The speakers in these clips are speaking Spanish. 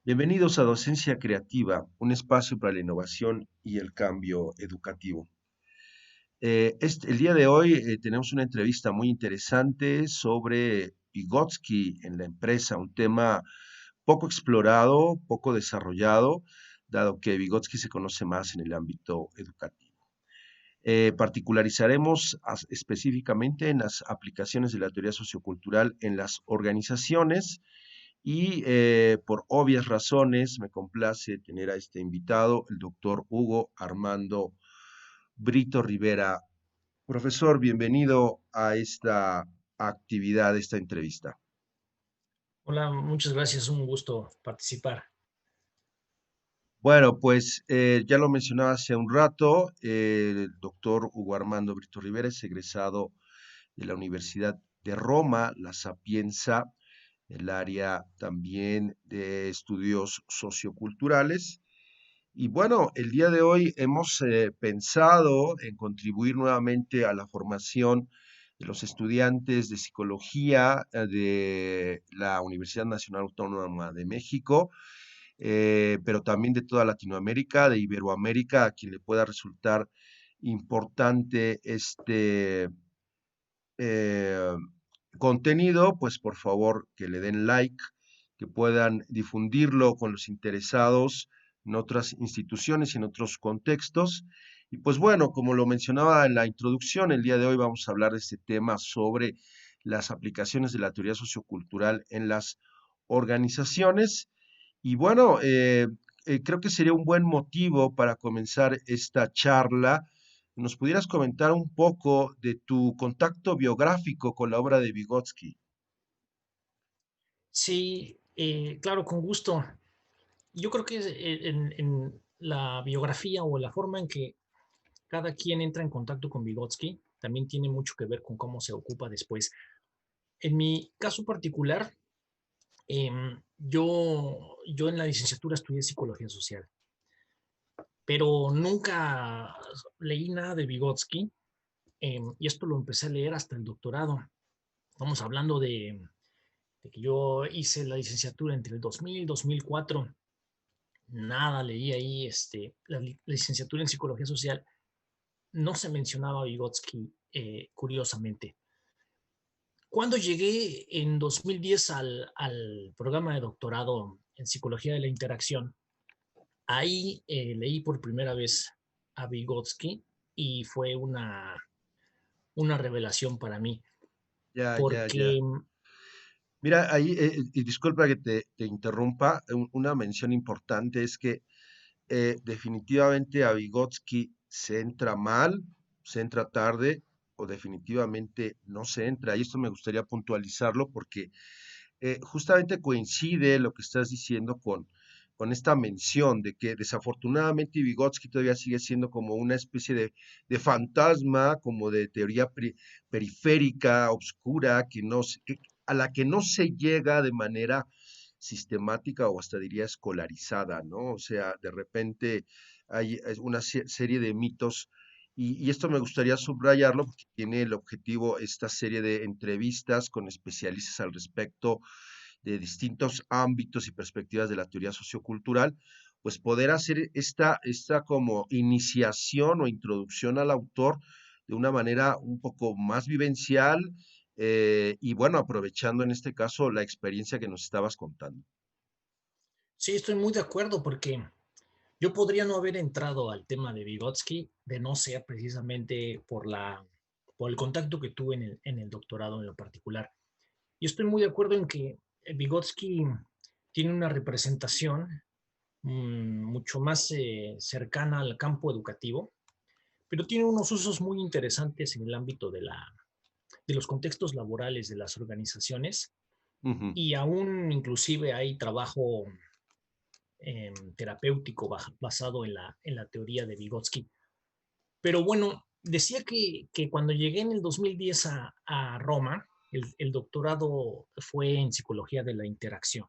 Bienvenidos a Docencia Creativa, un espacio para la innovación y el cambio educativo. El día de hoy tenemos una entrevista muy interesante sobre Vygotsky en la empresa, un tema poco explorado, poco desarrollado, dado que Vygotsky se conoce más en el ámbito educativo. Particularizaremos específicamente en las aplicaciones de la teoría sociocultural en las organizaciones y por obvias razones me complace tener a este invitado, el doctor Hugo Armando Brito Rivera. Profesor, bienvenido a esta actividad, esta entrevista. Hola, muchas gracias, un gusto participar. Bueno, pues ya lo mencionaba hace un rato, el doctor Hugo Armando Brito Rivera es egresado de la Universidad de Roma, La Sapienza, el área también de estudios socioculturales. Y bueno, el día de hoy hemos pensado en contribuir nuevamente a la formación de los estudiantes de psicología de la Universidad Nacional Autónoma de México, pero también de toda Latinoamérica, de Iberoamérica, a quien le pueda resultar importante este eh, contenido, pues por favor que le den like, que puedan difundirlo con los interesados en otras instituciones y en otros contextos. Y pues bueno, como lo mencionaba en la introducción, el día de hoy vamos a hablar de este tema sobre las aplicaciones de la teoría sociocultural en las organizaciones. Y bueno, creo que sería un buen motivo para comenzar esta charla. ¿Nos pudieras comentar un poco de tu contacto biográfico con la obra de Vygotsky? Sí, claro, con gusto. Yo creo que en la biografía o la forma en que cada quien entra en contacto con Vygotsky también tiene mucho que ver con cómo se ocupa después. En mi caso particular, yo en la licenciatura estudié psicología social, pero nunca leí nada de Vygotsky, y esto lo empecé a leer hasta el doctorado. Estamos hablando de que yo hice la licenciatura entre el 2000 y 2004. Nada leí ahí, la licenciatura en psicología social. No se mencionaba a Vygotsky, curiosamente. Cuando llegué en 2010 al programa de doctorado en psicología de la interacción, ahí leí por primera vez a Vygotsky y fue una revelación para mí, Ya, ya, ya. porque Mira, ahí, y disculpa que te interrumpa, una mención importante es que definitivamente a Vygotsky se entra mal, se entra tarde o definitivamente no se entra. Y esto me gustaría puntualizarlo porque justamente coincide lo que estás diciendo con esta mención de que desafortunadamente Vygotsky todavía sigue siendo como una especie de fantasma, como de teoría periférica, obscura, a la que no se llega de manera sistemática o hasta diría escolarizada, ¿no? O sea, de repente hay una serie de mitos y esto me gustaría subrayarlo porque tiene el objetivo esta serie de entrevistas con especialistas al respecto de distintos ámbitos y perspectivas de la teoría sociocultural, pues poder hacer esta como iniciación o introducción al autor de una manera un poco más vivencial y bueno, aprovechando en este caso la experiencia que nos estabas contando. sí, estoy muy de acuerdo porque yo podría no haber entrado al tema de Vygotsky de no ser precisamente por el contacto que tuve en el doctorado en lo particular. Y estoy muy de acuerdo en que Vygotsky tiene una representación mucho más cercana al campo educativo, pero tiene unos usos muy interesantes en el ámbito de los contextos laborales de las organizaciones, Ujú. y aún inclusive hay trabajo terapéutico basado en la teoría de Vygotsky. Pero bueno, decía que cuando llegué en el 2010 a Roma, el doctorado fue en psicología de la interacción.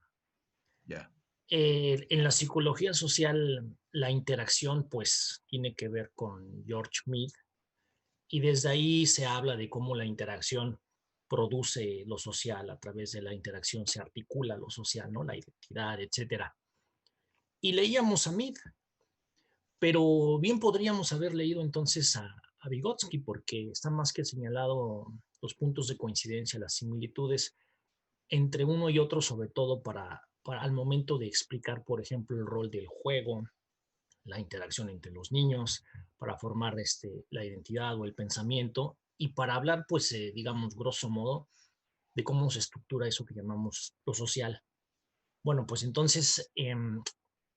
Ya. En la psicología social, la interacción pues tiene que ver con George Mead, y desde ahí se habla de cómo la interacción produce lo social, a través de la interacción se articula lo social, ¿no? La identidad, etcétera. y leíamos a Mead, pero bien podríamos haber leído entonces a Vygotsky, porque está más que señalado los puntos de coincidencia, las similitudes entre uno y otro, sobre todo para al momento de explicar, por ejemplo, el rol del juego, la interacción entre los niños, para formar la identidad o el pensamiento, y para hablar, pues, digamos, grosso modo, de cómo se estructura eso que llamamos lo social. Bueno, pues entonces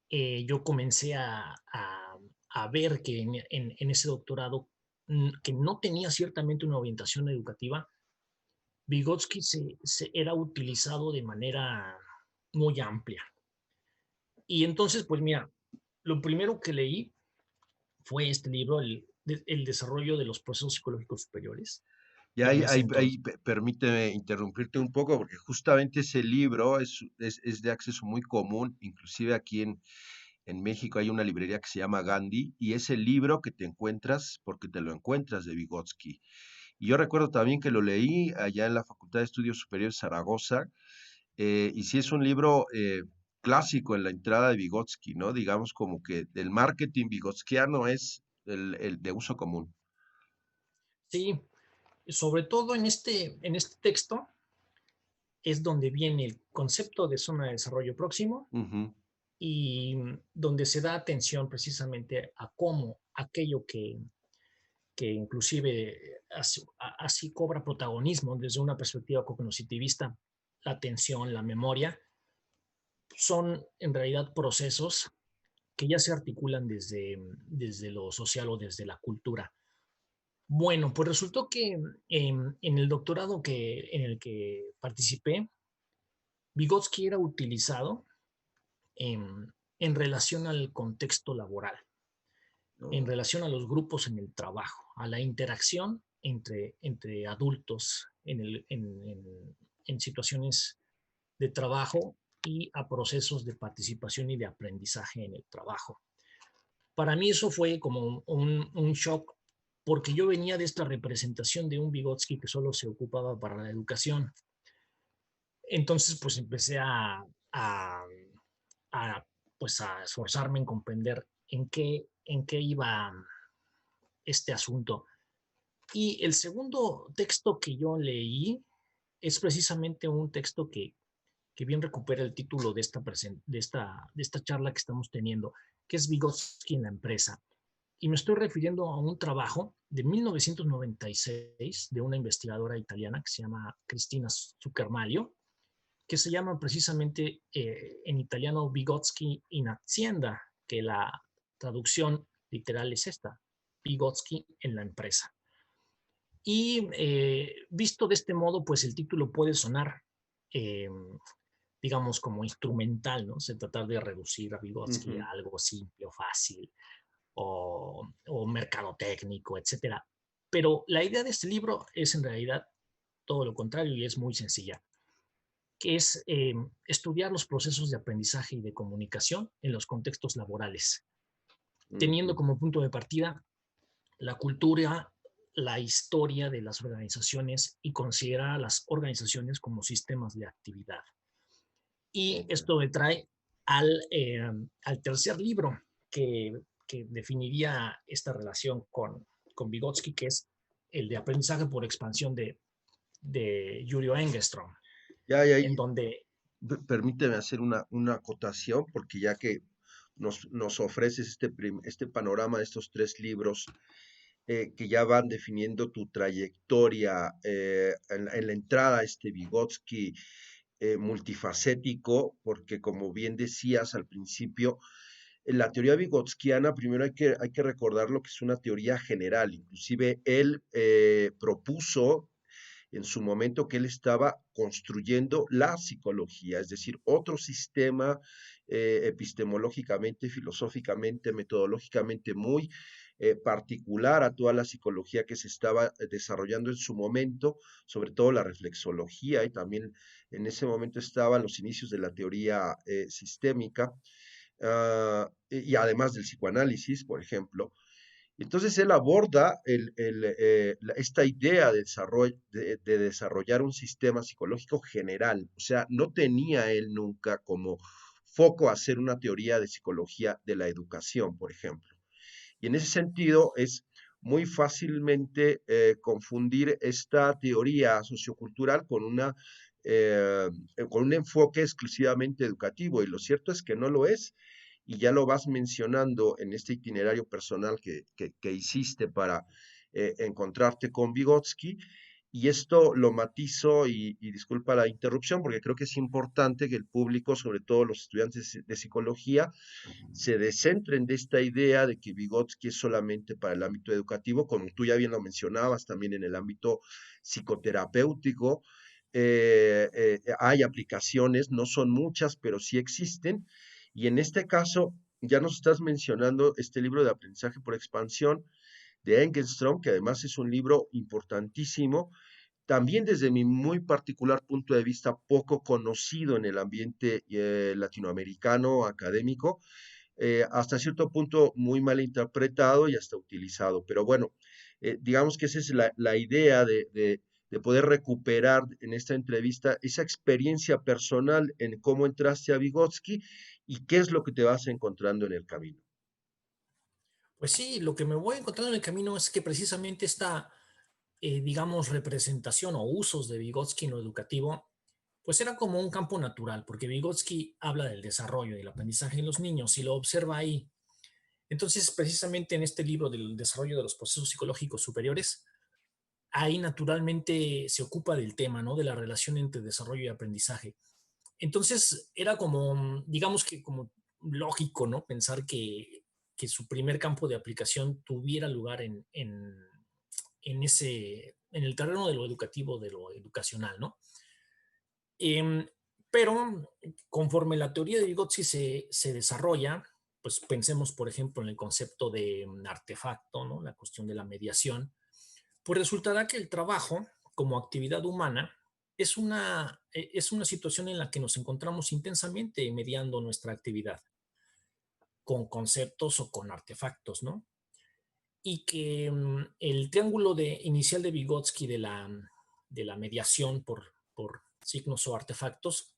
yo comencé a ver que en ese doctorado, que no tenía ciertamente una orientación educativa, Vygotsky era utilizado de manera muy amplia. Y entonces, pues mira, lo primero que leí fue este libro, el desarrollo de los procesos psicológicos superiores, Y en ahí, ese ahí, entonces. ahí permíteme interrumpirte un poco, porque justamente ese libro es de acceso muy común, inclusive aquí en México hay una librería que se llama Gandhi, y es el libro que te encuentras, porque te lo encuentras de Vygotsky. Y yo recuerdo también que lo leí allá en la Facultad de Estudios Superiores Zaragoza, y sí es un libro clásico en la entrada de Vygotsky, ¿no? Digamos como que el marketing vygotskiano es el de uso común. Sí, sobre todo en este texto es donde viene el concepto de zona de desarrollo próximo Ujú. y donde se da atención precisamente a cómo aquello que inclusive así cobra protagonismo desde una perspectiva cognitivista, la atención, la memoria, son en realidad procesos que ya se articulan desde lo social o desde la cultura. Bueno, pues resultó que en el doctorado en el que participé, Vygotsky era utilizado en relación al contexto laboral, en No, relación a los grupos en el trabajo, a la interacción entre adultos en situaciones de trabajo y a procesos de participación y de aprendizaje en el trabajo. Para mí eso fue como un shock, porque yo venía de esta representación de un Vygotsky que solo se ocupaba para la educación. Entonces, pues empecé a, a, pues a esforzarme en comprender en qué iba este asunto. Y el segundo texto que yo leí es precisamente un texto que bien recupera el título de esta charla que estamos teniendo, que es Vygotsky en la empresa. Y me estoy refiriendo a un trabajo de 1996 de una investigadora italiana que se llama Cristina Zucchermaglio, que se llama precisamente en italiano Vygotsky in Azienda, que la traducción literal es esta, Vygotsky en la empresa. Y visto de este modo, pues el título puede sonar, eh, digamos, como instrumental, ¿no? Se trata de reducir a Vygotsky ujú. a algo simple o fácil o mercadotécnico, etcétera. Pero la idea de este libro es en realidad todo lo contrario y es muy sencilla, que es estudiar los procesos de aprendizaje y de comunicación en los contextos laborales, teniendo Ujú. como punto de partida la cultura, la historia de las organizaciones y considerar a las organizaciones como sistemas de actividad. Y Ok. esto me trae al tercer libro que definiría esta relación con Vygotsky, que es el de aprendizaje por expansión de Julio Engström, Ya, ya, en donde, permíteme hacer una acotación, porque ya que nos ofreces este panorama de estos tres libros que ya van definiendo tu trayectoria en la entrada a este Vygotsky multifacético, porque como bien decías al principio, en la teoría vygotskiana, primero hay que recordar lo que es una teoría general. Inclusive él propuso en su momento que él estaba construyendo la psicología, es decir, otro sistema epistemológicamente, filosóficamente, metodológicamente muy particular a toda la psicología que se estaba desarrollando en su momento, sobre todo la reflexología, y también en ese momento estaban los inicios de la teoría sistémica, y además del psicoanálisis, por ejemplo. Entonces él aborda esta idea de desarrollar un sistema psicológico general, o sea, no tenía él nunca como foco a hacer una teoría de psicología de la educación, por ejemplo. Y en ese sentido es muy fácilmente confundir esta teoría sociocultural con un enfoque exclusivamente educativo. Y lo cierto es que no lo es. Y ya lo vas mencionando en este itinerario personal que hiciste para encontrarte con Vygotsky. Y esto lo matizo y disculpa la interrupción, porque creo que es importante que el público, sobre todo los estudiantes de psicología, se descentren de esta idea de que Vygotsky es solamente para el ámbito educativo, como tú ya bien lo mencionabas, también en el ámbito psicoterapéutico. Hay aplicaciones, no son muchas, pero sí existen. Y en este caso, ya nos estás mencionando este libro de aprendizaje por expansión de Engelstrom, que además es un libro importantísimo, también desde mi muy particular punto de vista, poco conocido en el ambiente latinoamericano académico, hasta cierto punto muy mal interpretado y hasta utilizado. Pero bueno, digamos que esa es la idea de poder recuperar en esta entrevista esa experiencia personal en cómo entraste a Vygotsky y qué es lo que te vas encontrando en el camino. Pues sí, lo que me voy encontrando en el camino es que precisamente esta, digamos, representación o usos de Vygotsky en lo educativo, pues era como un campo natural, porque Vygotsky habla del desarrollo y el aprendizaje en los niños y lo observa ahí. Entonces, precisamente en este libro del desarrollo de los procesos psicológicos superiores, ahí naturalmente se ocupa del tema, ¿no? De la relación entre desarrollo y aprendizaje. Entonces, era como, digamos que como lógico, ¿no? Pensar que su primer campo de aplicación tuviera lugar en el terreno de lo educativo, de lo educacional, ¿no? Em, pero conforme la teoría de Vygotsky se desarrolla, pues pensemos, por ejemplo, en el concepto de artefacto, ¿no? La cuestión de la mediación, pues resultará que el trabajo como actividad humana es una situación en la que nos encontramos intensamente mediando nuestra actividad con conceptos o con artefactos, ¿no? Y que el triángulo inicial de Vygotsky de la mediación por signos o artefactos,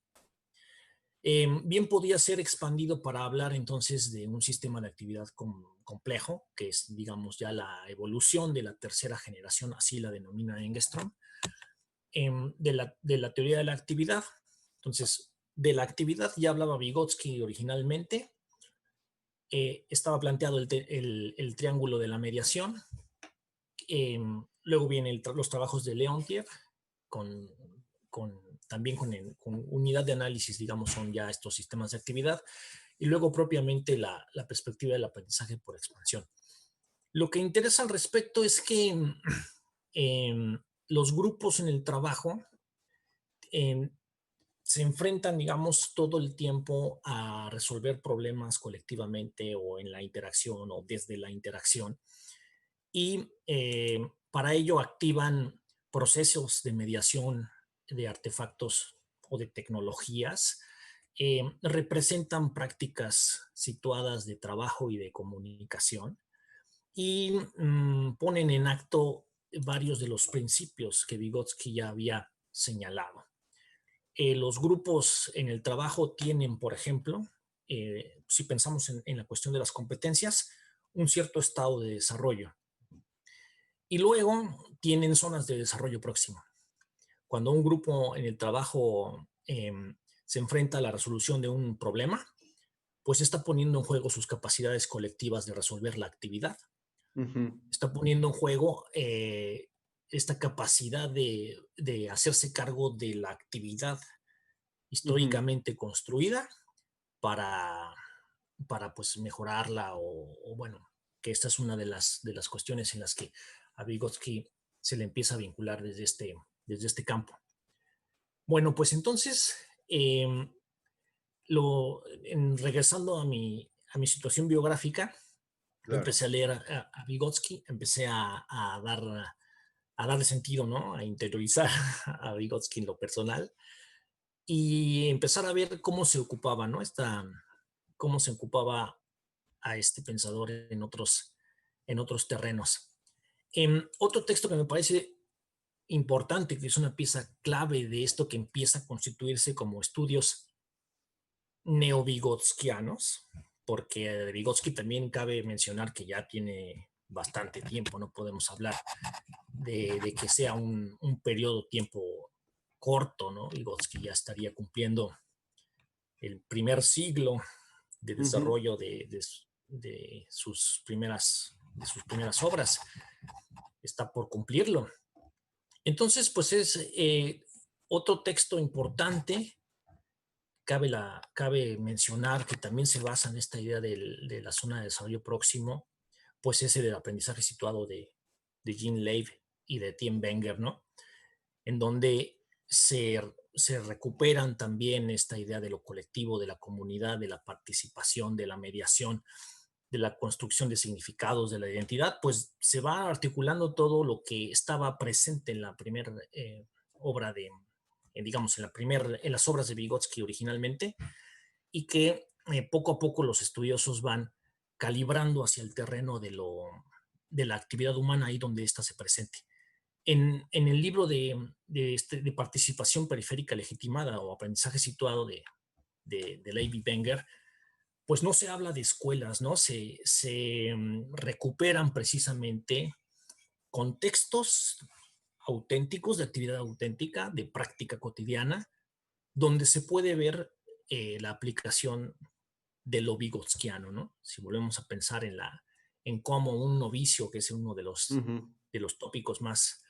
bien podía ser expandido para hablar entonces de un sistema de actividad complejo, que es, digamos, ya la evolución de la tercera generación, así la denomina Engstrom, de la teoría de la actividad. Entonces, de la actividad ya hablaba Vygotsky originalmente, estaba planteado el triángulo de la mediación, luego vienen los trabajos de Leontiev, con, también con unidad de análisis, digamos, son ya estos sistemas de actividad, y luego propiamente la perspectiva del aprendizaje por expansión. Lo que interesa al respecto es que los grupos en el trabajo eh, se enfrentan, digamos, todo el tiempo a resolver problemas colectivamente o en la interacción o desde la interacción. Y para ello activan procesos de mediación de artefactos o de tecnologías, representan prácticas situadas de trabajo y de comunicación y ponen en acto varios de los principios que Vygotsky ya había señalado. Los grupos en el trabajo tienen, por ejemplo, si pensamos en la cuestión de las competencias, un cierto estado de desarrollo. Y luego tienen zonas de desarrollo próximo. Cuando un grupo en el trabajo se enfrenta a la resolución de un problema, pues está poniendo en juego sus capacidades colectivas de resolver la actividad. Ujú, Está poniendo en juego esta capacidad de hacerse cargo de la actividad ujú. históricamente construida para, para pues mejorarla o bueno, que esta es una de las cuestiones en las que a Vygotsky se le empieza a vincular desde este campo. Bueno, pues entonces, regresando a mi situación biográfica, yo Claro. empecé a leer a Vygotsky, empecé a darle sentido, ¿no? A interiorizar a Vygotsky en lo personal y empezar a ver cómo se ocupaba, ¿no? Cómo se ocupaba a este pensador en otros terrenos. Otro texto que me parece importante, que es una pieza clave de esto que empieza a constituirse como estudios neovigotskianos, porque de Vygotsky también cabe mencionar que ya tiene bastante tiempo, no podemos hablar de que sea un periodo de tiempo corto, ¿no? Vygotsky ya estaría cumpliendo el primer siglo de Ujú. desarrollo de sus primeras obras, está por cumplirlo. Entonces, pues es otro texto importante. Cabe mencionar que también se basa en esta idea de la zona de desarrollo próximo, pues ese del aprendizaje situado de Jean Leib y de Tim Wenger, ¿no? En donde se recuperan también esta idea de lo colectivo, de la comunidad, de la participación, de la mediación, de la construcción de significados, de la identidad, pues se va articulando todo lo que estaba presente en la primera obra digamos, en las obras de Vygotsky originalmente, y que poco a poco los estudiosos van calibrando hacia el terreno de la actividad humana ahí donde ésta se presente. En el libro de participación periférica legitimada o aprendizaje situado de Leib y Wenger, pues no se habla de escuelas, ¿no? Se recuperan precisamente contextos auténticos, de actividad auténtica, de práctica cotidiana, donde se puede ver la aplicación de lo vigotskiano, ¿no? Si volvemos a pensar en cómo un novicio, que es uno Ujú. de los tópicos más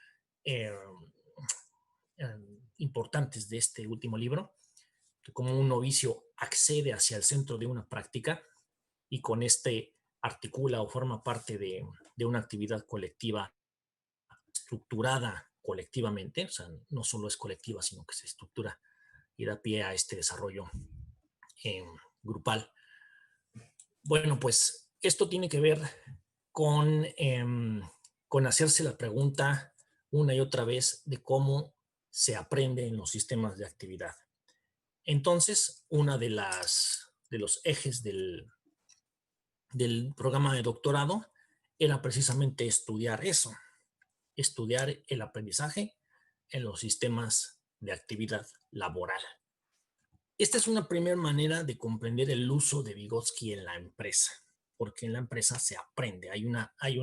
eh, importantes de este último libro, cómo un novicio accede hacia el centro de una práctica y con este articula o forma parte de una actividad colectiva estructurada colectivamente, o sea, no solo es colectiva, sino que se estructura y da pie a este desarrollo eh, grupal. Bueno, pues esto tiene que ver con, con hacerse la pregunta una y otra vez de cómo se aprende en los sistemas de actividad. Entonces, una de los ejes del programa de doctorado era precisamente estudiar eso, estudiar el aprendizaje en los sistemas de actividad laboral. Esta es una primera manera de comprender el uso de Vygotsky en la empresa, porque en la empresa se aprende. Hay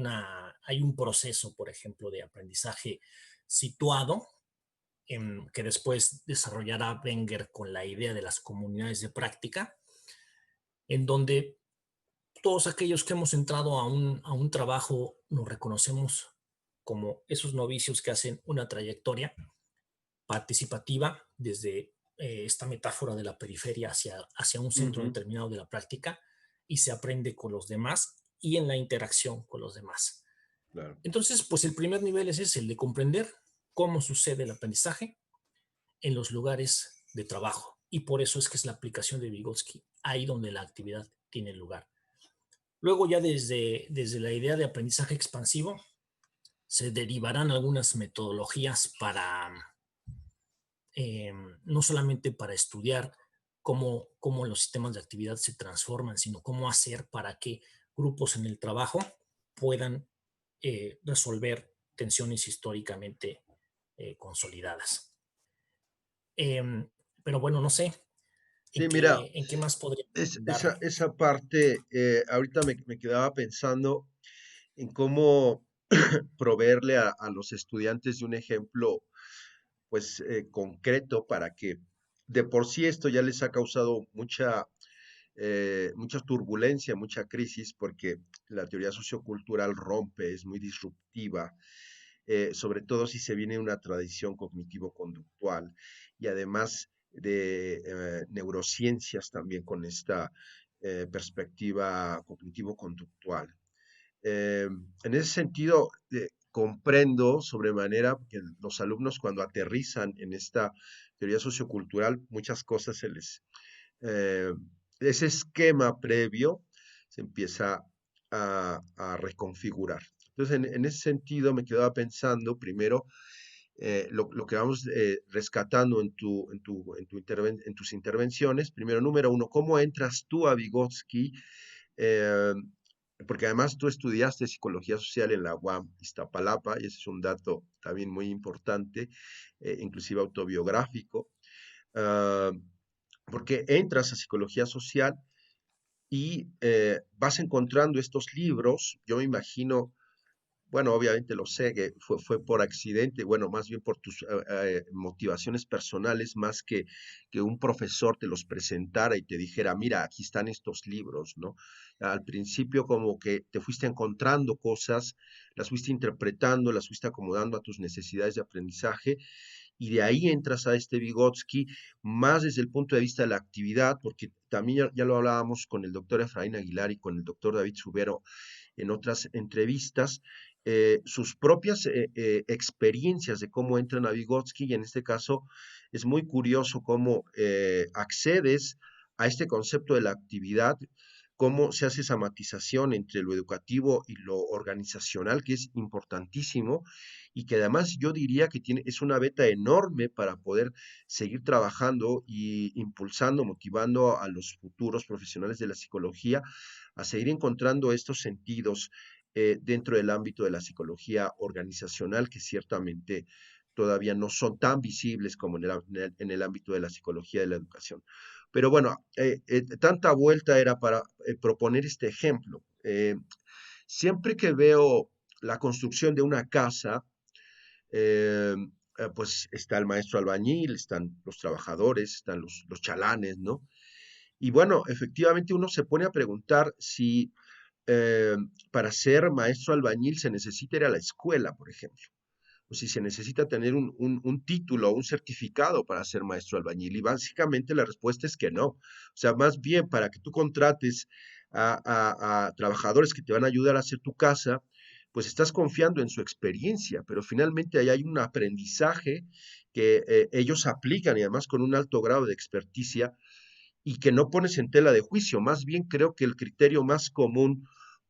un proceso, por ejemplo, de aprendizaje situado que después desarrollará Wenger con la idea de las comunidades de práctica, en donde todos aquellos que hemos entrado a un trabajo nos reconocemos como esos novicios que hacen una trayectoria participativa desde esta metáfora de la periferia hacia un centro Ujú. determinado de la práctica y se aprende con los demás y en la interacción con los demás. Claro. Entonces, pues el primer nivel es ese, el de comprender cómo sucede el aprendizaje en los lugares de trabajo. Y por eso es que es la aplicación de Vygotsky ahí donde la actividad tiene lugar. Luego ya desde la idea de aprendizaje expansivo se derivarán algunas metodologías para no solamente para estudiar cómo los sistemas de actividad se transforman, sino cómo hacer para que grupos en el trabajo puedan resolver tensiones históricamente consolidadas. Pero bueno, no sé Sí, mira, en qué más podría dar. esa parte, ahorita me quedaba pensando en cómo proveerle a los estudiantes de un ejemplo, pues, concreto para que de por sí esto ya les ha causado mucha turbulencia, mucha crisis, porque la teoría sociocultural rompe, es muy disruptiva, sobre todo si se viene de una tradición cognitivo-conductual y además de neurociencias también con esta perspectiva cognitivo-conductual. En ese sentido, comprendo sobremanera que los alumnos cuando aterrizan en esta teoría sociocultural, muchas cosas eh, ese esquema previo se empieza a reconfigurar. Entonces, en ese sentido, me quedaba pensando primero lo que vamos rescatando en tus intervenciones. Primero, número uno, ¿cómo entras tú a Vygotsky? Eh, Porque además tú estudiaste psicología social en la UAM Iztapalapa, y ese es un dato también muy importante, inclusive autobiográfico. Ah, porque entras a psicología social y vas encontrando estos libros. Yo me imagino, bueno, obviamente lo sé, que fue por accidente, bueno, más bien por tus motivaciones personales, más que un profesor te los presentara y te dijera, mira, aquí están estos libros, ¿no? Al principio como que te fuiste encontrando cosas, las fuiste interpretando, las fuiste acomodando a tus necesidades de aprendizaje y de ahí entras a este Vygotsky más desde el punto de vista de la actividad, porque también ya lo hablábamos con el doctor Efraín Aguilar y con el doctor David Subero en otras entrevistas, sus propias experiencias de cómo entran a Vygotsky y en este caso es muy curioso cómo accedes a este concepto de la actividad, cómo se hace esa matización entre lo educativo y lo organizacional, que es importantísimo y que además yo diría que es una beta enorme para poder seguir trabajando y impulsando, motivando a los futuros profesionales de la psicología a seguir encontrando estos sentidos dentro del ámbito de la psicología organizacional, que ciertamente todavía no son tan visibles como en el ámbito de la psicología de la educación. Pero bueno, tanta vuelta era para proponer este ejemplo. Siempre que veo la construcción de una casa, eh, pues está el maestro albañil, están los trabajadores, están los chalanes, ¿no? Y bueno, efectivamente uno se pone a preguntar si eh, para ser maestro albañil se necesita ir a la escuela, por ejemplo, o si se necesita tener un título, un certificado para ser maestro albañil. Y básicamente la respuesta es que no. O sea, más bien para que tú contrates a trabajadores que te van a ayudar a hacer tu casa, pues estás confiando en su experiencia, pero finalmente ahí hay un aprendizaje que ellos aplican y además con un alto grado de experticia y que no pones en tela de juicio. Más bien creo que el criterio más común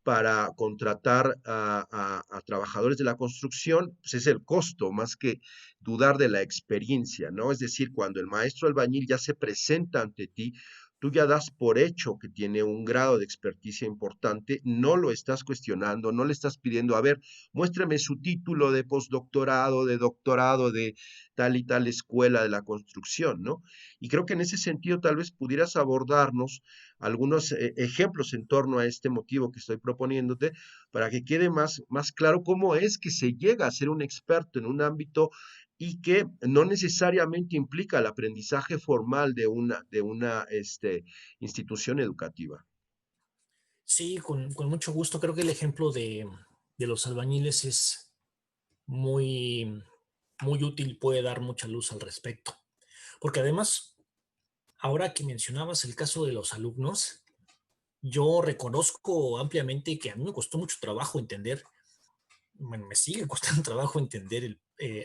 para contratar a trabajadores de la construcción pues es el costo, más que dudar de la experiencia, ¿no? Es decir, cuando el maestro albañil ya se presenta ante ti, tú ya das por hecho que tiene un grado de experticia importante, no lo estás cuestionando, no le estás pidiendo, a ver, muéstrame su título de postdoctorado, de doctorado de tal y tal escuela de la construcción, ¿no? Y creo que en ese sentido tal vez pudieras abordarnos algunos ejemplos en torno a este motivo que estoy proponiéndote para que quede más claro cómo es que se llega a ser un experto en un ámbito y que no necesariamente implica el aprendizaje formal de una institución educativa. Sí, con mucho gusto. Creo que el ejemplo de los albañiles es muy, muy útil, puede dar mucha luz al respecto. Porque además, ahora que mencionabas el caso de los alumnos, yo reconozco ampliamente que a mí me costó mucho trabajo entender, bueno, me sigue costando trabajo entender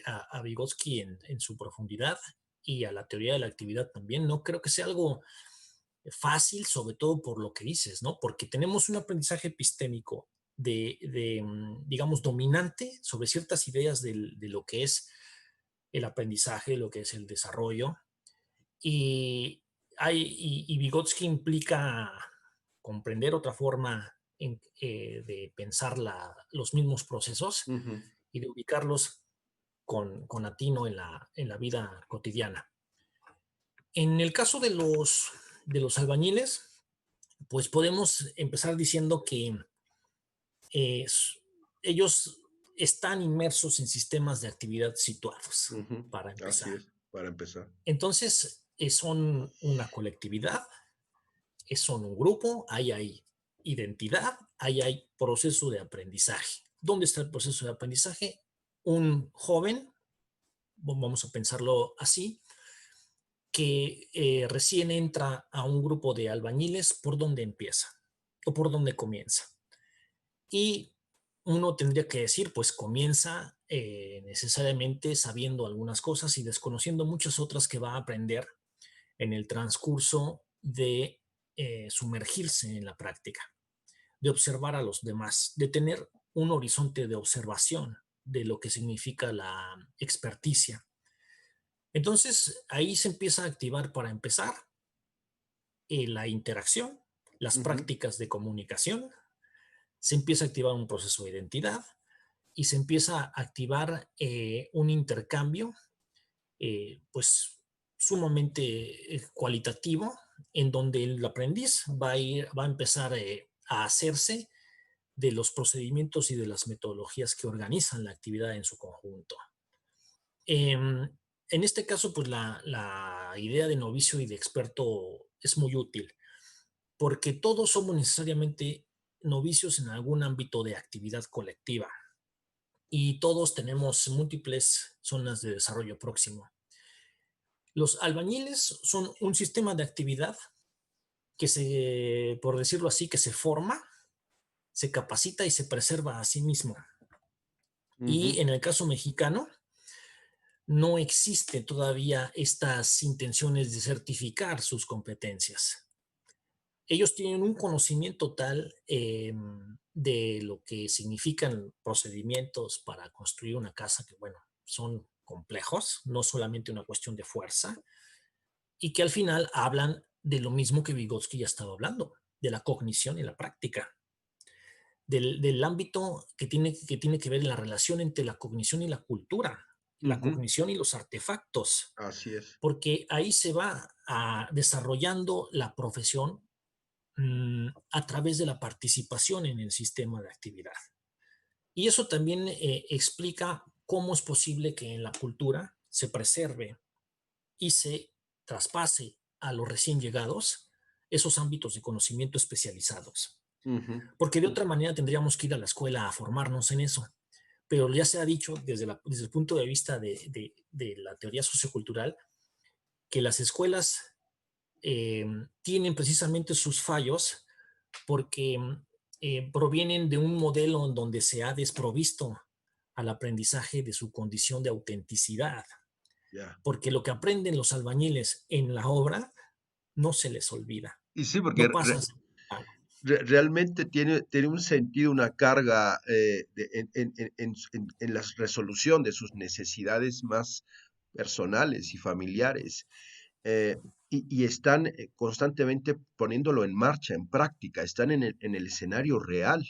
a Vygotsky en su profundidad y a la teoría de la actividad también. No creo que sea algo fácil, sobre todo por lo que dices, ¿no? Porque tenemos un aprendizaje epistémico digamos, dominante sobre ciertas ideas de lo que es el aprendizaje, lo que es el desarrollo. Y Vygotsky implica comprender otra forma de pensar los mismos procesos Ujú, y de ubicarlos con atino en la vida cotidiana. En el caso de los albañiles, pues podemos empezar diciendo que eh, ellos están inmersos en sistemas de actividad situados, ujú. para Así empezar. es, para empezar. Entonces, son una colectividad, son un grupo, ahí hay identidad, ahí hay proceso de aprendizaje. ¿Dónde está el proceso de aprendizaje? Un joven, vamos a pensarlo así, que recién entra a un grupo de albañiles, ¿por dónde empieza? ¿O por dónde comienza? Y uno tendría que decir, pues comienza necesariamente sabiendo algunas cosas y desconociendo muchas otras que va a aprender en el transcurso de sumergirse en la práctica, de observar a los demás, de tener un horizonte de observación de lo que significa la experticia. Entonces, ahí se empieza a activar para empezar la interacción, las Ujú, prácticas de comunicación, se empieza a activar un proceso de identidad y se empieza a activar un intercambio, pues sumamente cualitativo, en donde el aprendiz va a empezar a hacerse de los procedimientos y de las metodologías que organizan la actividad en su conjunto. En este caso, pues la idea de novicio y de experto es muy útil, porque todos somos necesariamente novicios en algún ámbito de actividad colectiva y todos tenemos múltiples zonas de desarrollo próximo. Los albañiles son un sistema de actividad que por decirlo así, que se forma, se capacita y se preserva a sí mismo. Ujú, Y en el caso mexicano, no existe todavía estas intenciones de certificar sus competencias. Ellos tienen un conocimiento tal de lo que significan procedimientos para construir una casa que, bueno, son complejos, no solamente una cuestión de fuerza, y que al final hablan de lo mismo que Vygotsky ya estaba hablando, de la cognición y la práctica, del ámbito que tiene que ver en la relación entre la cognición y la cultura, la ujú, cognición y los artefactos, así es. porque ahí se va desarrollando la profesión a través de la participación en el sistema de actividad. Y eso también explica cómo es posible que en la cultura se preserve y se traspase a los recién llegados esos ámbitos de conocimiento especializados. Ujú, Porque de otra manera tendríamos que ir a la escuela a formarnos en eso. Pero ya se ha dicho desde el punto de vista de la teoría sociocultural que las escuelas tienen precisamente sus fallos porque provienen de un modelo en donde se ha desprovisto al aprendizaje de su condición de autenticidad, ya. porque lo que aprenden los albañiles en la obra no se les olvida, Y sí, porque no pasa a ser algo. realmente tiene un sentido, una carga en la resolución de sus necesidades más personales y familiares. eh, y están constantemente poniéndolo en marcha, en práctica, están en el escenario real.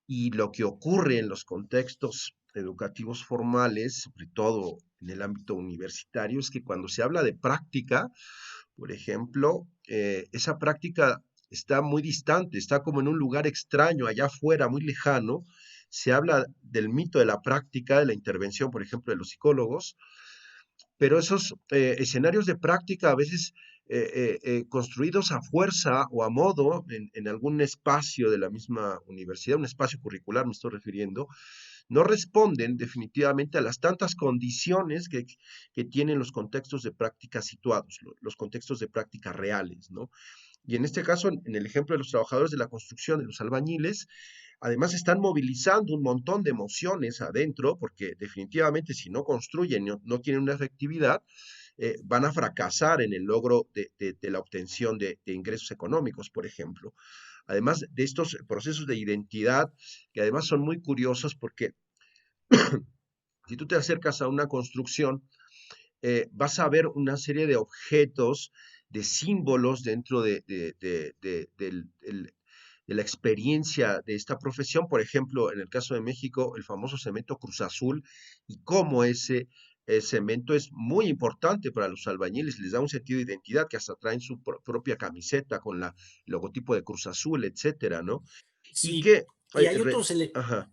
Y lo que ocurre en los contextos educativos formales, sobre todo en el ámbito universitario, es que cuando se habla de práctica, por ejemplo, esa práctica está muy distante, está como en un lugar extraño, allá afuera, muy lejano. Se habla del mito de la práctica, de la intervención, por ejemplo, de los psicólogos, pero esos escenarios de práctica a veces construidos a fuerza o a modo en algún espacio de la misma universidad, un espacio curricular me estoy refiriendo, no responden definitivamente a las tantas condiciones que tienen los contextos de práctica situados, los contextos de práctica reales, ¿no? Y en este caso, en el ejemplo de los trabajadores de la construcción, de los albañiles, además están movilizando un montón de emociones adentro, porque definitivamente si no construyen, no tienen una efectividad, van a fracasar en el logro de la obtención de ingresos económicos, por ejemplo. Además de estos procesos de identidad, que además son muy curiosos porque si tú te acercas a una construcción, vas a ver una serie de objetos, de símbolos dentro de la experiencia de esta profesión. Por ejemplo, en el caso de México, el famoso cemento Cruz Azul y cómo ese cemento es muy importante para los albañiles, les da un sentido de identidad que hasta traen su propia camiseta con el logotipo de Cruz Azul, etcétera, ¿no? Y Sí, que, y hay ajá,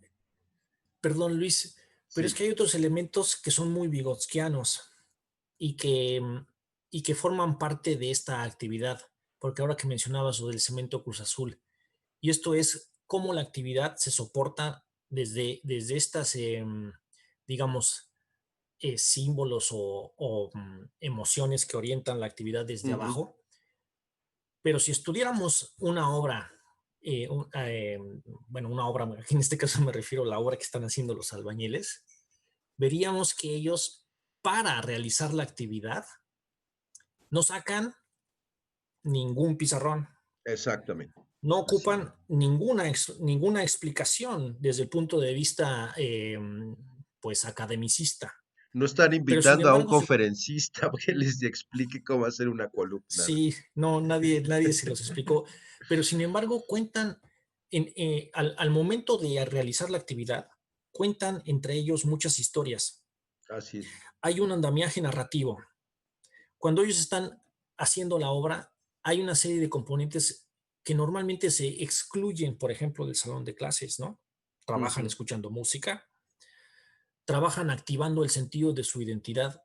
perdón Luis, pero es sí, que hay otros elementos que son muy vigotskianos y que forman parte de esta actividad, porque ahora que mencionabas lo del cemento Cruz Azul, y esto es cómo la actividad se soporta desde estas, digamos, símbolos o emociones que orientan la actividad desde ujú, abajo. Pero si estudiáramos una obra, bueno, una obra, en este caso me refiero a la obra que están haciendo los albañiles, veríamos que ellos, para realizar la actividad, no sacan ningún pizarrón, exactamente, no así es. ocupan ninguna explicación desde el punto de vista, pues, academicista. No están Pero sin invitando a un embargo, conferencista que les explique cómo hacer una columna, ¿no? sí, no, nadie se los explicó, pero sin embargo cuentan, al momento de realizar la actividad, cuentan entre ellos muchas historias. Así es. Hay un andamiaje narrativo, Cuando ellos están haciendo la obra, hay una serie de componentes que normalmente se excluyen, por ejemplo, del salón de clases, ¿no? Trabajan Ujú. escuchando música, trabajan activando el sentido de su identidad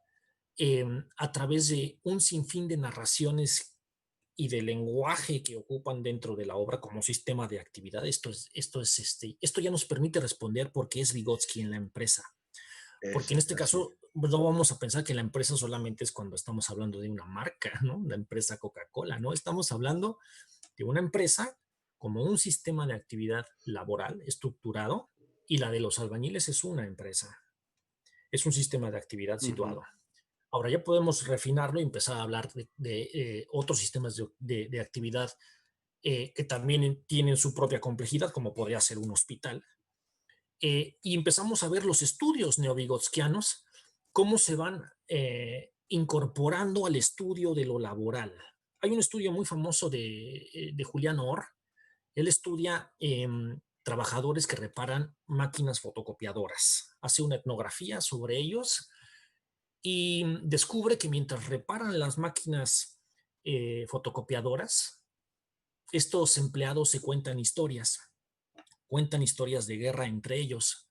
a través de un sinfín de narraciones y de lenguaje que ocupan dentro de la obra como sistema de actividad. Esto ya nos permite responder por qué es Vygotsky en la empresa. Porque en este Así es. caso, pues, no vamos a pensar que la empresa solamente es cuando estamos hablando de una marca, ¿no? La empresa Coca-Cola, ¿no? Estamos hablando de una empresa como un sistema de actividad laboral estructurado, y la de los albañiles es una empresa, es un sistema de actividad Ujú. situado. Ahora ya podemos refinarlo y empezar a hablar de otros sistemas de actividad que también tienen su propia complejidad, como podría ser un hospital. Y empezamos a ver los estudios neovigotskianos, cómo se van incorporando al estudio de lo laboral. Hay un estudio muy famoso de Julián Orr. Él estudia trabajadores que reparan máquinas fotocopiadoras, hace una etnografía sobre ellos y descubre que mientras reparan las máquinas fotocopiadoras, estos empleados se cuentan historias de guerra entre ellos.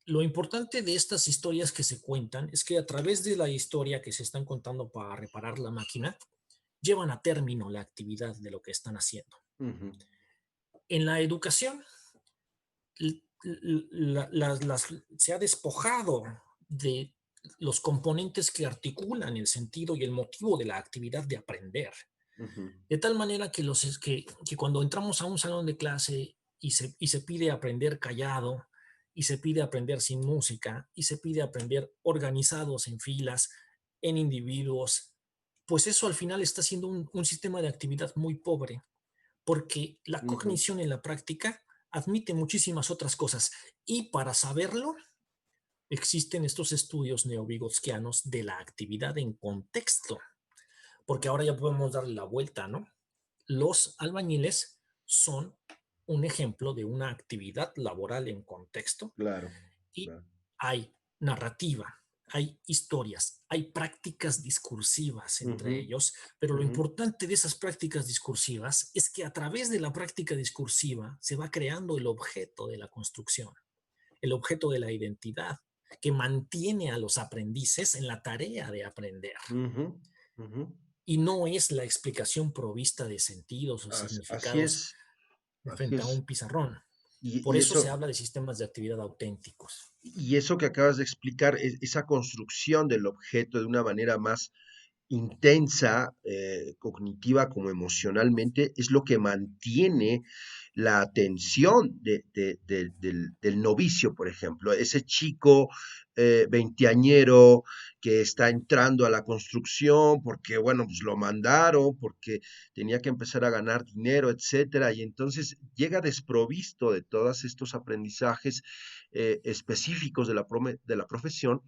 Lo importante de estas historias que se cuentan es que a través de la historia que se están contando para reparar la máquina, llevan a término la actividad de lo que están haciendo. Ujú. En la educación, se ha despojado de los componentes que articulan el sentido y el motivo de la actividad de aprender. Ujú. De tal manera que cuando entramos a un salón de clase y se pide aprender callado, y se pide aprender sin música, y se pide aprender organizados en filas, en individuos, pues eso al final está siendo un sistema de actividad muy pobre, porque la Ujú. cognición en la práctica admite muchísimas otras cosas. Y para saberlo, existen estos estudios neovigotskianos de la actividad en contexto, porque ahora ya podemos darle la vuelta, ¿no? Los albañiles son un ejemplo de una actividad laboral en contexto, Claro, y claro. hay narrativa, hay historias, hay prácticas discursivas entre Ujú. ellos, pero lo Ujú. importante de esas prácticas discursivas es que a través de la práctica discursiva se va creando el objeto de la construcción, el objeto de la identidad, que mantiene a los aprendices en la tarea de aprender, Ujú. Ujú. y no es la explicación provista de sentidos o Así significados es, así frente a es. un pizarrón. Por Y eso se eso, habla de sistemas de actividad auténticos. y eso que acabas de explicar, esa construcción del objeto de una manera más intensa, cognitiva como emocionalmente, es lo que mantiene la atención del novicio, por ejemplo, ese chico veinteañero que está entrando a la construcción porque, bueno, pues lo mandaron, porque tenía que empezar a ganar dinero, etcétera, y entonces llega desprovisto de todos estos aprendizajes específicos de la profesión,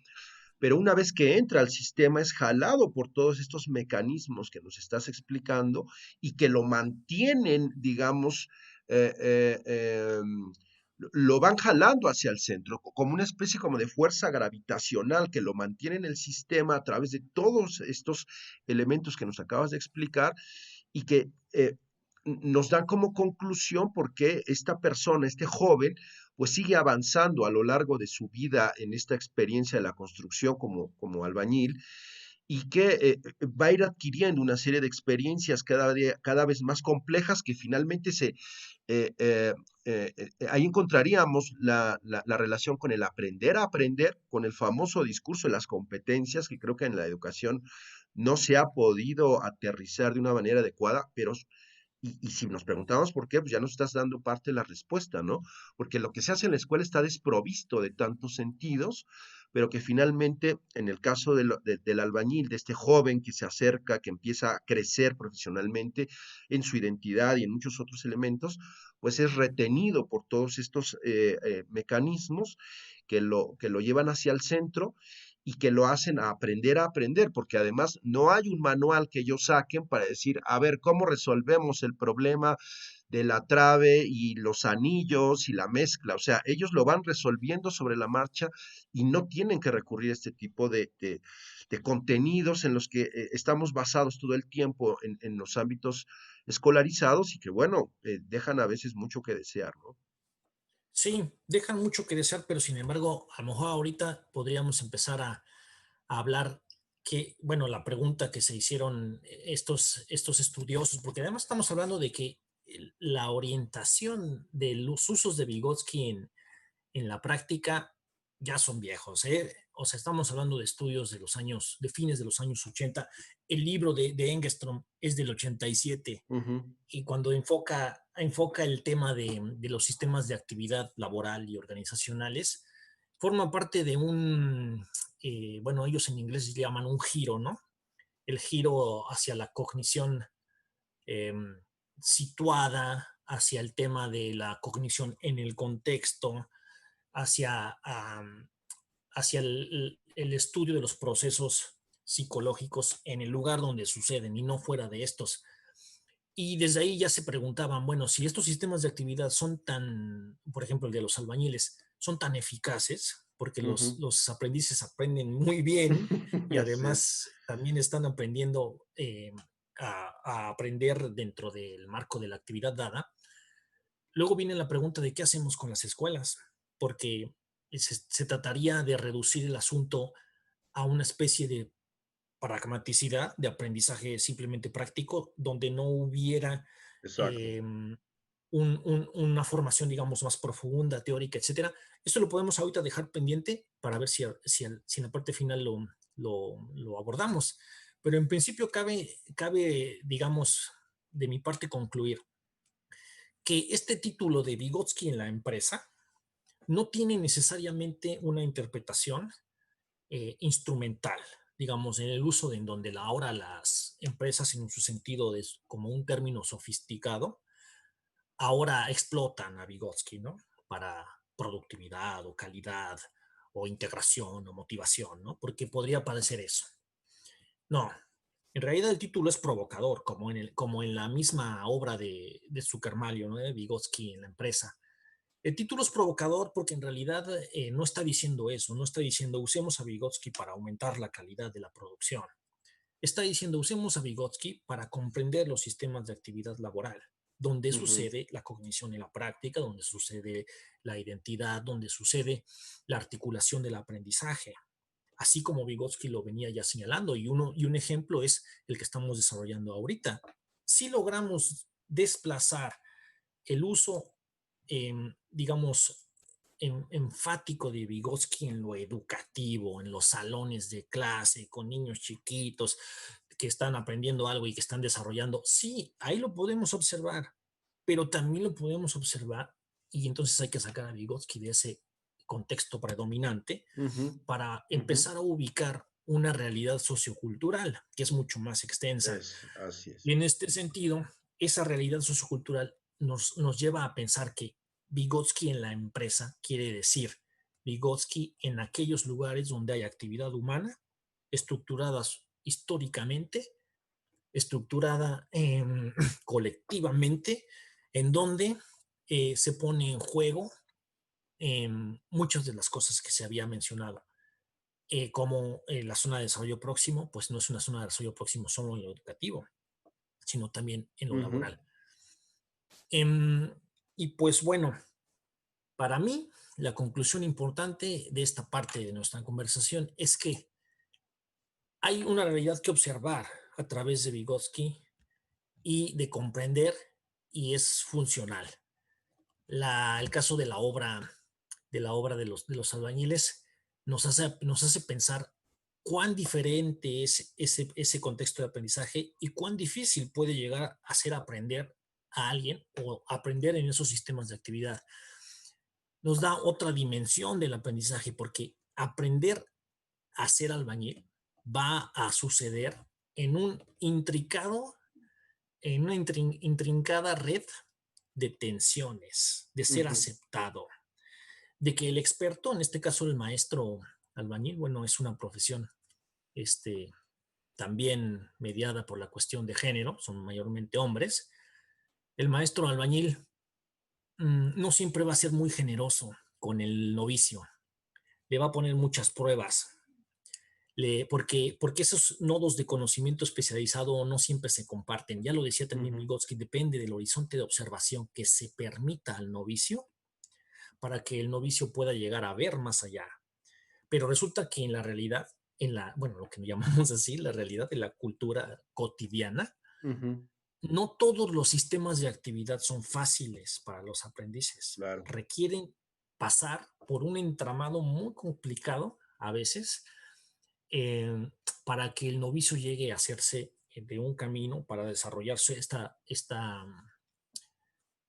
pero una vez que entra al sistema es jalado por todos estos mecanismos que nos estás explicando y que lo mantienen, digamos, eh, eh, eh, lo van jalando hacia el centro, como una especie como de fuerza gravitacional que lo mantiene en el sistema a través de todos estos elementos que nos acabas de explicar y que nos dan como conclusión por qué esta persona, este joven, pues sigue avanzando a lo largo de su vida en esta experiencia de la construcción como albañil y que va a ir adquiriendo una serie de experiencias cada vez más complejas que finalmente eh, eh, ahí encontraríamos la relación con el aprender a aprender, con el famoso discurso de las competencias, que creo que en la educación no se ha podido aterrizar de una manera adecuada, pero y si nos preguntamos por qué, pues ya nos estás dando parte de la respuesta, ¿no? Porque lo que se hace en la escuela está desprovisto de tantos sentidos, pero que finalmente, en el caso del albañil, de este joven que se acerca, que empieza a crecer profesionalmente en su identidad y en muchos otros elementos, pues es retenido por todos estos mecanismos que lo llevan hacia el centro y que lo hacen a aprender, porque además no hay un manual que ellos saquen para decir, a ver, ¿cómo resolvemos el problema de la trave y los anillos y la mezcla? O sea, ellos lo van resolviendo sobre la marcha y no tienen que recurrir a este tipo de contenidos en los que estamos basados todo el tiempo en los ámbitos escolarizados y que, bueno, dejan a veces mucho que desear, ¿no? Sí, dejan mucho que desear, pero sin embargo, a lo mejor ahorita podríamos empezar a hablar que, bueno, la pregunta que se hicieron estos estudiosos, porque además estamos hablando de que la orientación de los usos de Vygotsky en la práctica ya son viejos, ¿eh? O sea, estamos hablando de estudios de los años, de fines de los años 80. El libro de Engström es del 87 Ujú. y cuando enfoca el tema de los sistemas de actividad laboral y organizacionales, forma parte de bueno, ellos en inglés llaman un giro, ¿no? El giro hacia la cognición eh, situada, hacia el tema de la cognición en el contexto, hacia, hacia el estudio de los procesos psicológicos en el lugar donde suceden y no fuera de estos. Y desde ahí ya se preguntaban, bueno, si estos sistemas de actividad son tan, por ejemplo, el de los albañiles, son tan eficaces, porque Ujú. los aprendices aprenden muy bien y Así es. además también están aprendiendo a aprender dentro del marco de la actividad dada. Luego viene la pregunta de qué hacemos con las escuelas, porque se trataría de reducir el asunto a una especie de pragmaticidad, de aprendizaje simplemente práctico, donde no hubiera Exacto. eh, una formación, digamos, más profunda, teórica, etcétera. Esto lo podemos ahorita dejar pendiente para ver si en la parte final lo abordamos. Pero en principio cabe, digamos, de mi parte concluir que este título de Vygotsky en la empresa no tiene necesariamente una interpretación instrumental, digamos, en el uso de en donde ahora las empresas en su sentido de como un término sofisticado, ahora explotan a Vygotsky, ¿no? Para productividad o calidad o integración o motivación, ¿no? Porque podría parecer eso. No, en realidad el título es provocador, como en la misma obra de Zuckermalio, ¿no? De Vygotsky en la empresa. El título es provocador porque en realidad no está diciendo eso, no está diciendo usemos a Vygotsky para aumentar la calidad de la producción. Está diciendo usemos a Vygotsky para comprender los sistemas de actividad laboral, donde Ujú. sucede la cognición y la práctica, donde sucede la identidad, donde sucede la articulación del aprendizaje, así como Vygotsky lo venía ya señalando. Y un ejemplo es el que estamos desarrollando ahorita. Si logramos desplazar el uso, digamos, enfático de Vygotsky en lo educativo, en los salones de clase, con niños chiquitos que están aprendiendo algo y que están desarrollando. Sí, ahí lo podemos observar, pero también lo podemos observar y entonces hay que sacar a Vygotsky de ese contexto predominante Ujú. para Ujú. empezar a ubicar una realidad sociocultural que es mucho más extensa. Así Y es. en este sentido, esa realidad sociocultural nos lleva a pensar que Vygotsky en la empresa quiere decir Vygotsky en aquellos lugares donde hay actividad humana, estructuradas históricamente, estructurada colectivamente, en donde se pone en juego muchas de las cosas que se había mencionado. Como la zona de desarrollo próximo, pues no es una zona de desarrollo próximo solo en lo educativo, sino también en lo Ujú. laboral. Em, y pues bueno, para mí la conclusión importante de esta parte de nuestra conversación es que hay una realidad que observar a través de Vygotsky y de comprender y es funcional. El caso de la obra de los albañiles nos hace pensar cuán diferente es ese contexto de aprendizaje y cuán difícil puede llegar a hacer aprender a alguien o aprender en esos sistemas de actividad. Nos da otra dimensión del aprendizaje porque aprender a ser albañil va a suceder en un intricado, en una intrincada red de tensiones, de ser Ujú. aceptado, de que el experto, en este caso el maestro albañil, bueno, es una profesión este, también mediada por la cuestión de género, son mayormente hombres. El maestro albañil no siempre va a ser muy generoso con el novicio, le va a poner muchas pruebas, porque esos nodos de conocimiento especializado no siempre se comparten. Ya lo decía también Ujú, Vygotsky, depende del horizonte de observación que se permita al novicio para que el novicio pueda llegar a ver más allá. Pero resulta que en la realidad, bueno, lo que llamamos así, la realidad de la cultura cotidiana, ujú, no todos los sistemas de actividad son fáciles para los aprendices. claro. Requieren pasar por un entramado muy complicado a veces eh, para que el novicio llegue a hacerse de un camino para desarrollarse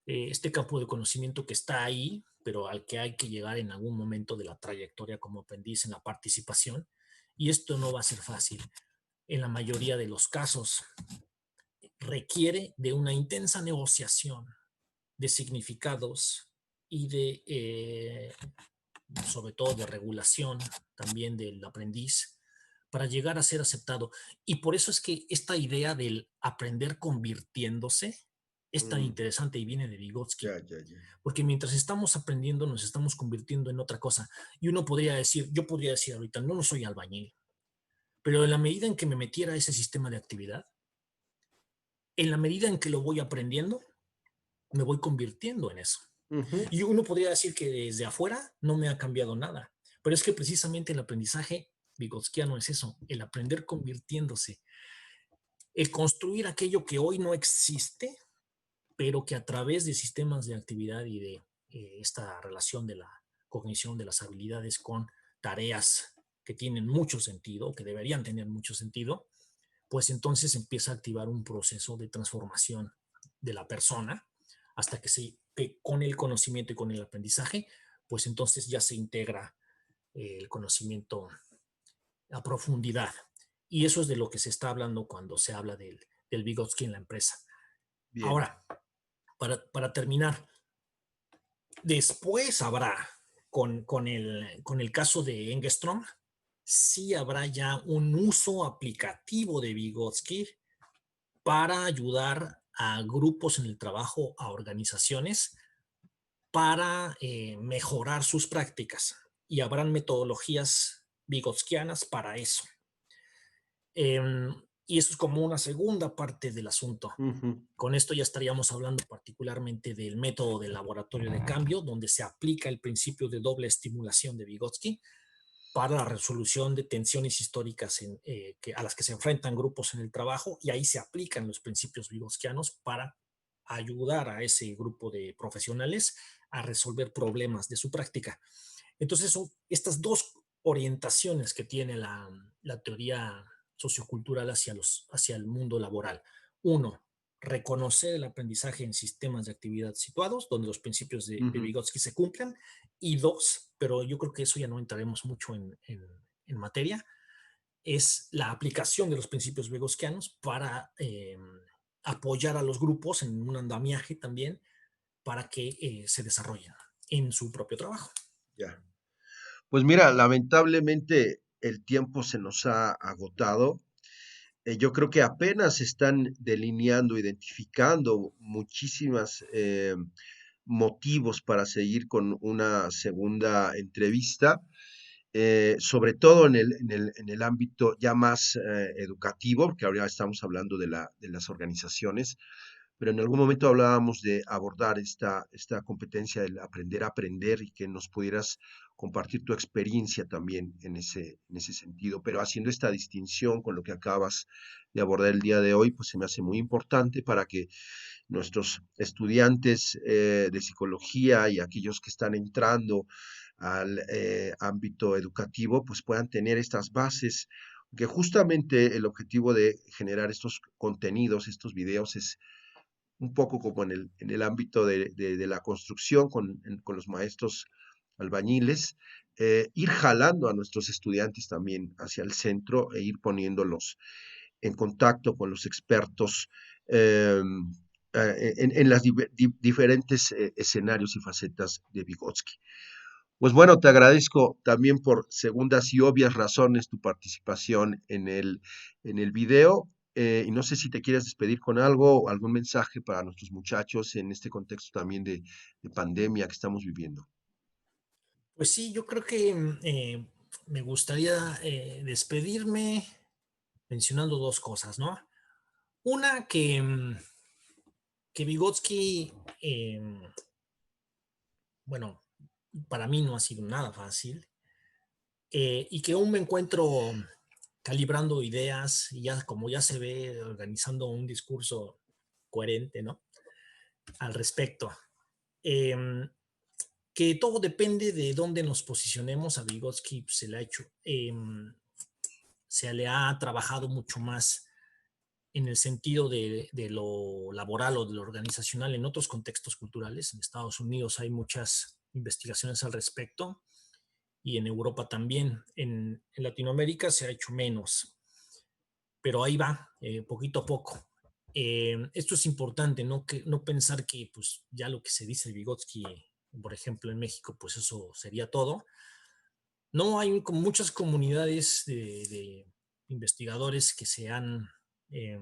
este campo de conocimiento que está ahí, pero al que hay que llegar en algún momento de la trayectoria como aprendiz en la participación. Y esto no va a ser fácil. En la mayoría de los casos requiere de una intensa negociación de significados y sobre todo de regulación también del aprendiz para llegar a ser aceptado. Y por eso es que esta idea del aprender convirtiéndose es tan Mm, interesante y viene de Vygotsky, ya, ya, ya. porque mientras estamos aprendiendo nos estamos convirtiendo en otra cosa. Y uno podría decir, yo podría decir ahorita, no, no soy albañil, pero en la medida en que me metiera a ese sistema de actividad, en la medida en que lo voy aprendiendo, me voy convirtiendo en eso. Ujú, Y uno podría decir que desde afuera no me ha cambiado nada, pero es que precisamente el aprendizaje vigotskiano es eso, el aprender convirtiéndose, el construir aquello que hoy no existe, pero que a través de sistemas de actividad y de esta relación de la cognición de las habilidades con tareas que tienen mucho sentido, que deberían tener mucho sentido, pues entonces empieza a activar un proceso de transformación de la persona hasta que con el conocimiento y con el aprendizaje, pues entonces ya se integra el conocimiento a profundidad. Y eso es de lo que se está hablando cuando se habla del Vygotsky en la empresa. bien, Ahora, para terminar, después habrá, con el caso de Engstrom, sí habrá ya un uso aplicativo de Vygotsky para ayudar a grupos en el trabajo, a organizaciones, para mejorar sus prácticas. Y habrán metodologías vigotskianas para eso. Eh, y eso es como una segunda parte del asunto. ujú, Con esto ya estaríamos hablando particularmente del método del laboratorio de cambio, donde se aplica el principio de doble estimulación de Vygotsky para la resolución de tensiones históricas a las que se enfrentan grupos en el trabajo, y ahí se aplican los principios vigotskianos para ayudar a ese grupo de profesionales a resolver problemas de su práctica. Entonces son estas dos orientaciones que tiene la teoría sociocultural hacia el mundo laboral. Uno, reconocer el aprendizaje en sistemas de actividad situados, donde los principios de ujú. Vygotsky se cumplan. Y dos, pero yo creo que eso ya no entraremos mucho en materia, es la aplicación de los principios vegosquianos para apoyar a los grupos en un andamiaje también para que se desarrollen en su propio trabajo. Ya. Pues mira, lamentablemente el tiempo se nos ha agotado. Yo creo que apenas se están delineando, identificando muchísimas motivos para seguir con una segunda entrevista, sobre todo en el ámbito ya más educativo, porque ahora estamos hablando de las organizaciones, pero en algún momento hablábamos de abordar esta competencia del aprender a aprender y que nos pudieras compartir tu experiencia también en ese sentido, pero haciendo esta distinción con lo que acabas de abordar el día de hoy, pues se me hace muy importante para que nuestros estudiantes de psicología y aquellos que están entrando al ámbito educativo, pues puedan tener estas bases, que justamente el objetivo de generar estos contenidos, estos videos, es un poco como en el ámbito de la construcción con los maestros albañiles, ir jalando a nuestros estudiantes también hacia el centro e ir poniéndolos en contacto con los expertos eh, en las diferentes escenarios y facetas de Vygotsky. Pues bueno, te agradezco también por segundas y obvias razones tu participación en el video. Y no sé si te quieres despedir con algo o algún mensaje para nuestros muchachos en este contexto también de pandemia que estamos viviendo. Pues sí, yo creo que me gustaría despedirme mencionando dos cosas, ¿no? Una, que Vygotsky, eh, bueno, para mí no ha sido nada fácil, y que aún me encuentro calibrando ideas y ya como ya se ve organizando un discurso coherente, ¿no? Al respecto. Eh, que todo depende de dónde nos posicionemos. A Vygotsky se le ha hecho, se le ha trabajado mucho más en el sentido de lo laboral o de lo organizacional en otros contextos culturales. En Estados Unidos hay muchas investigaciones al respecto y en Europa también. En Latinoamérica se ha hecho menos, pero ahí va, poquito a poco. Esto es importante, ¿no? No pensar que pues, ya lo que se dice de Vygotsky, por ejemplo, en México, pues eso sería todo. No, hay como muchas comunidades de investigadores que se han eh,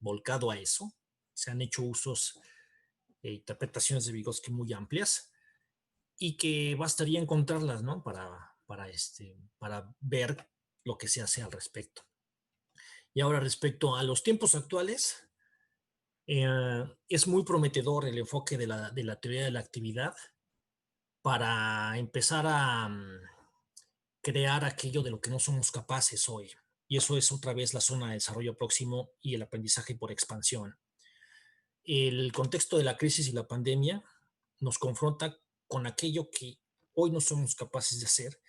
volcado a eso, se han hecho usos e interpretaciones de Vygotsky muy amplias y que bastaría encontrarlas, ¿no? Para ver lo que se hace al respecto. Y ahora respecto a los tiempos actuales, es muy prometedor el enfoque de la teoría de la actividad para empezar a crear aquello de lo que no somos capaces hoy. Y eso es otra vez la zona de desarrollo próximo y el aprendizaje por expansión. El contexto de la crisis y la pandemia nos confronta con aquello que hoy no somos capaces de hacer,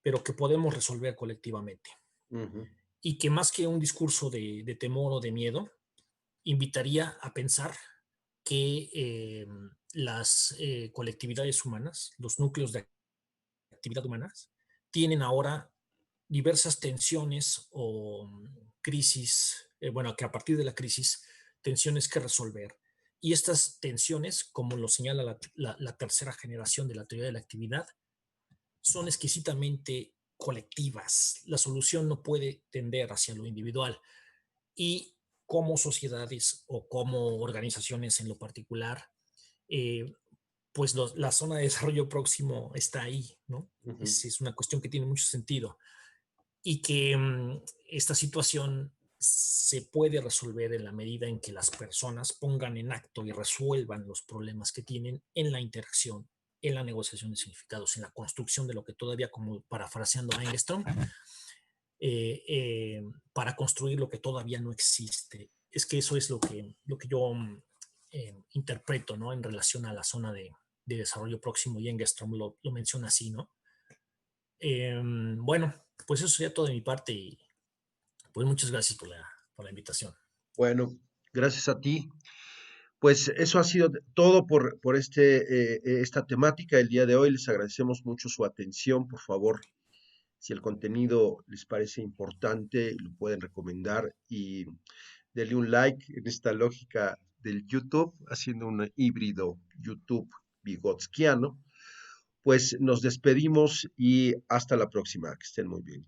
pero que podemos resolver colectivamente. Ujú, Y que más que un discurso de temor o de miedo, invitaría a pensar que las colectividades humanas, los núcleos de actividad humanas, tienen ahora diversas tensiones o crisis, bueno, que a partir de la crisis, tensiones que resolver. Y estas tensiones, como lo señala la tercera generación de la teoría de la actividad, son exquisitamente colectivas. La solución no puede tender hacia lo individual. Y como sociedades o como organizaciones en lo particular, eh, pues la zona de desarrollo próximo está ahí, ¿no? ujú. Es una cuestión que tiene mucho sentido y que esta situación se puede resolver en la medida en que las personas pongan en acto y resuelvan los problemas que tienen en la interacción, en la negociación de significados, en la construcción de lo que todavía, como parafraseando a Engstrom, eh, eh, para construir lo que todavía no existe. Es que eso es lo que yo interpreto, ¿no? En relación a la zona de desarrollo próximo y Engstrom lo menciona así, ¿no? Bueno, pues eso sería todo de mi parte y pues muchas gracias por la invitación. Bueno, gracias a ti. Pues eso ha sido todo por esta temática del día de hoy. Les agradecemos mucho su atención. Por favor, si el contenido les parece importante, lo pueden recomendar y denle un like en esta lógica del YouTube, haciendo un híbrido YouTube bigotskiano. Pues nos despedimos y hasta la próxima. Que estén muy bien.